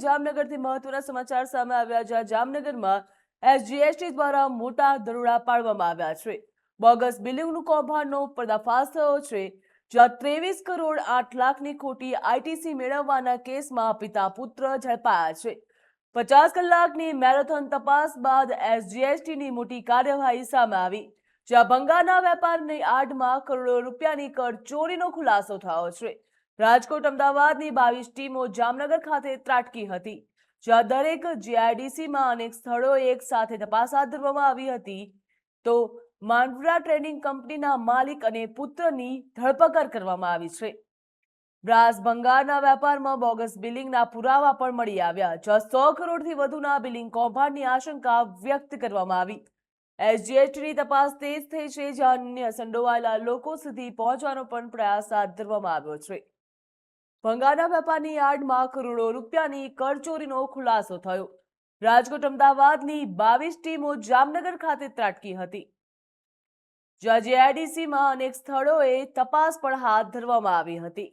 જામનગરથી મહત્વના સમાચાર સામે આવ્યા જ્યાં જામનગરમાં એસજીએસટી દ્વારા મોટા દરોડા પાડવામાં આવ્યા છે। બોગસ બિલિંગનું કૌભાંડનો પર્દાફાશ થયો છે જ્યાં 23 કરોડ 8 લાખની ખોટી આઈટીસી મેળવવાના કેસમાં પિતા પુત્ર ઝડપાયા છે। 50 કલાકની મેરેથોન તપાસ બાદ એસજીએસટીની મોટી કાર્યવાહી સામે આવી જ્યાં ભંગારના વેપારની આડમાં કરોડો રૂપિયાની કરચોરીનો ખુલાસો થયો છે। રાજકોટ અમદાવાદની 22 ટીમો જામનગર ખાતે ત્રાટકી હતી જ્યાં દરેક જીઆઈડીસીમાં અનેક સ્થળોએ એક સાથે તપાસ હાથ ધરવામાં આવી હતી તો માંડવરા ટ્રેડિંગ કંપનીના માલિક અને પુત્રની ધરપકડ કરવામાં આવી છે। બ્રાસ ભંગારના વેપારમાં બોગસ બિલિંગના પુરાવા પણ મળી આવ્યા જ્યાં 100 કરોડથી વધુના બિલિંગ કૌભાંડની આશંકા વ્યક્ત કરવામાં આવી। એસજીએસટીની તપાસ તેજ થઈ છે જ્યાં અન્ય સંડોવાયેલા લોકો સુધી પહોંચવાનો પણ પ્રયાસ હાથ ધરવામાં આવ્યો છે। ભંગારના વેપારની આડમાં કરોડો રૂપિયાની કરચોરીનો ખુલાસો થયો। રાજકોટ અમદાવાદની 22 ટીમો જામનગર ખાતે ત્રાટકી હતી જ્યાં જીઆઈડીસીમાં અનેક સ્થળોએ તપાસ પણ હાથ ધરવામાં આવી હતી।